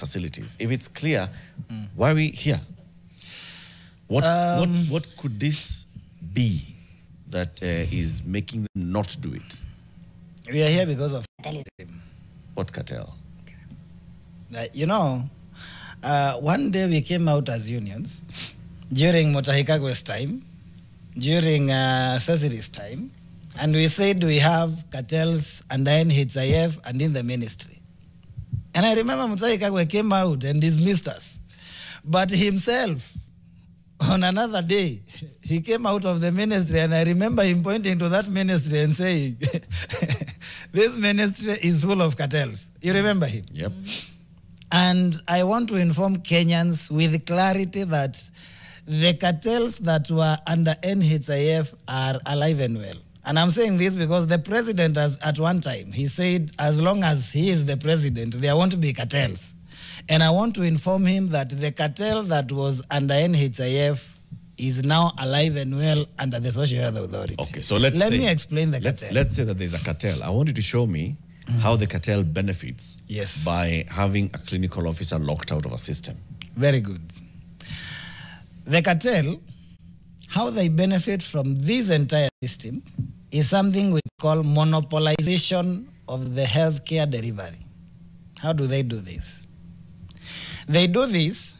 facilities? If it's clear, why are we here? What could this be that is making them not do it? We are here because of cartelism. What cartel? One day we came out as unions during Mutahikagwe's time, during Cecily's time, and we said we have cartels under NHIF and in the ministry. And I remember Mutahikagwe came out and dismissed us. But himself, on another day, he came out of the ministry, and I remember him pointing to that ministry and saying, this ministry is full of cartels. You remember him? Yep. And I want to inform Kenyans with clarity that the cartels that were under NHIF are alive and well. And I'm saying this because the president, at one time, he said, as long as he is the president, there won't be cartels. And I want to inform him that the cartel that was under NHIF is now alive and well under the Social Health Authority. Okay, so let me explain the cartel. Let's say that there's a cartel. I want you to show me how the cartel benefits by having a clinical officer locked out of a system. Very good. The cartel, how they benefit from this entire system is something we call monopolization of the healthcare delivery. How do they do this? They do this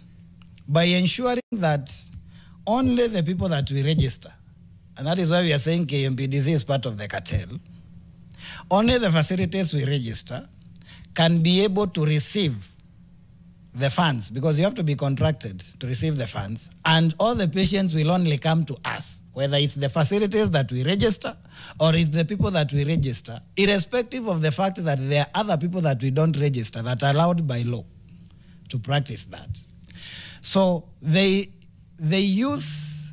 by ensuring that only the people that we register, and that is why we are saying KMPDC is part of the cartel, only the facilities we register can be able to receive the funds, because you have to be contracted to receive the funds, and all the patients will only come to us, whether it's the facilities that we register or it's the people that we register, irrespective of the fact that there are other people that we don't register that are allowed by law to practice that. So they use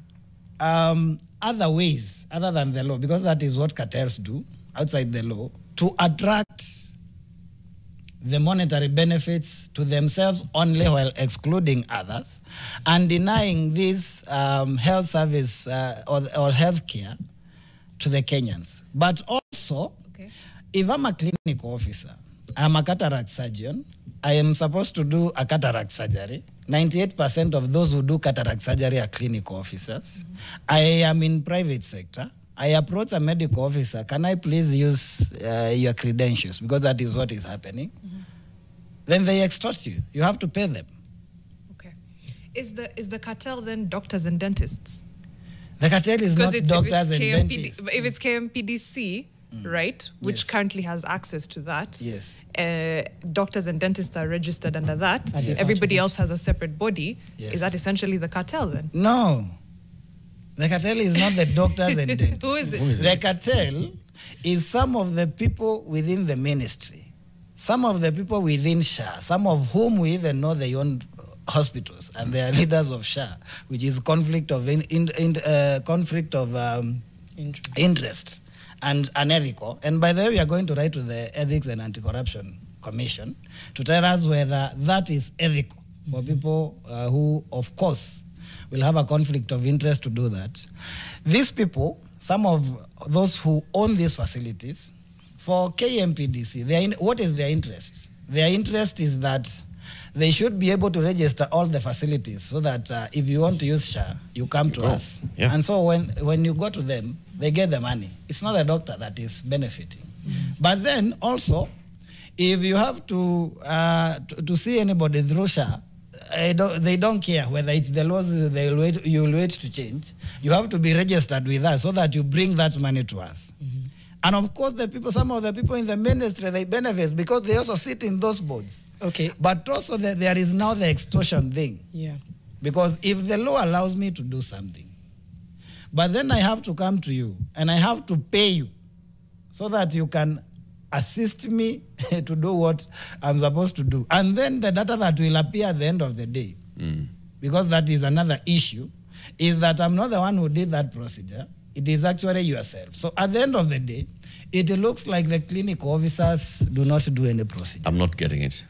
other ways other than the law, because that is what cartels do outside the law, to attract the monetary benefits to themselves only while excluding others and denying this health service or health care to the Kenyans. But also, if I'm a clinical officer, I'm a cataract surgeon, I am supposed to do a cataract surgery. 98% of those who do cataract surgery are clinical officers. I am in private sector. I approach a medical officer, can I please use your credentials? Because that is what is happening. Then they extort you. You have to pay them. Okay. Is the cartel then doctors and dentists? The cartel is not doctors and dentists. If it's KMPDC, right, which currently has access to that, doctors and dentists are registered under that. Everybody else has a separate body. Is that essentially the cartel then? No. The cartel is not the doctors and dentists. Who is it? The cartel is some of the people within the ministry, some of the people within SHA, some of whom we even know they own hospitals, and they are leaders of SHA, which is conflict of interest and unethical. And by the way, we are going to write to the Ethics and Anti-Corruption Commission to tell us whether that is ethical for people who, of course, will have a conflict of interest to do that. These people, some of those who own these facilities, for KMPDC, what is their interest? Their interest is that they should be able to register all the facilities so that if you want to use SHA, you come to us. Yeah. And so when you go to them, they get the money. It's not the doctor that is benefiting. But then also, if you have to see anybody through SHA, they don't care whether it's the laws you will wait to change. You have to be registered with us so that you bring that money to us. And of course, some of the people in the ministry, they benefit because they also sit in those boards. Okay. But also there is now the extortion thing. Yeah. Because if the law allows me to do something, but then I have to come to you and I have to pay you so that you can assist me to do what I'm supposed to do. And then the data that will appear at the end of the day, because that is another issue, is that I'm not the one who did that procedure. It is actually yourself. So at the end of the day, it looks like the clinical officers do not do any procedure. I'm not getting it.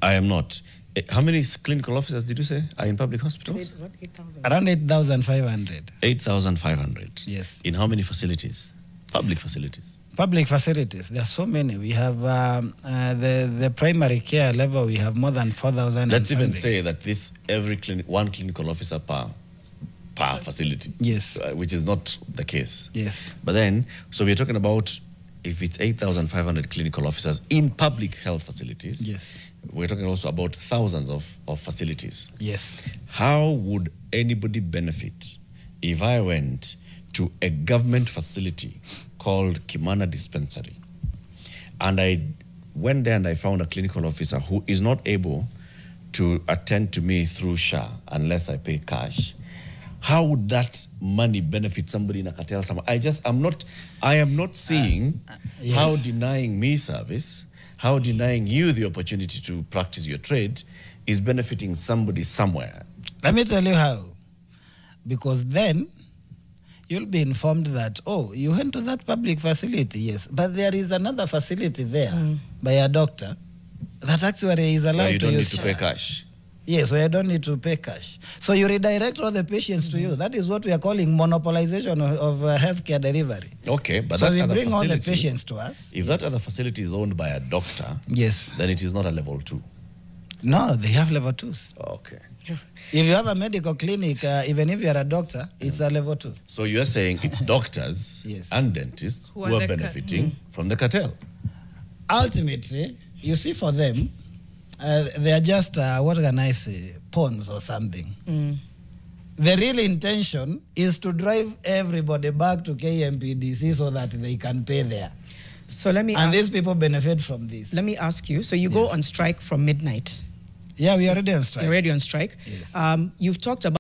I am not. How many clinical officers did you say are in public hospitals? 8,000. Around 8,500. 8,500. Yes. In how many facilities? Public facilities. Public facilities, there are so many. We have the primary care level, we have more than 4,000. Let's even say that this one clinical officer per facility. Yes. Which is not the case. Yes. But then, so we're talking about if it's 8,500 clinical officers in public health facilities. Yes. We're talking also about thousands of facilities. Yes. How would anybody benefit if I went to a government facility called Kimana Dispensary and I went there and I found a clinical officer who is not able to attend to me through SHA unless I pay cash? How would that money benefit somebody in a cartel somewhere? I am not seeing yes. how denying me service, how denying you the opportunity to practice your trade is benefiting somebody somewhere. Let me tell you how. Because then you'll be informed that, oh, you went to that public facility, yes, but there is another facility there by a doctor that actually is allowed to use. You don't need to pay cash. Yes, we don't need to pay cash. So you redirect all the patients to you. That is what we are calling monopolization of healthcare delivery. Okay, but so that we bring all the patients to us. If that other facility is owned by a doctor, yes, then it is not a level 2. No, they have level 2s. Okay. If you have a medical clinic, even if you are a doctor, it's a level 2. So you're saying it's doctors yes. and dentists who are benefiting from the cartel? Ultimately, you see, for them, they are just, what can I say, pawns or something. The real intention is to drive everybody back to KMPDC so that they can pay there. So let me and these people benefit from this. Let me ask you, so you go on strike from midnight? Yeah, we are already on strike. You're already on strike. Yes. You've talked about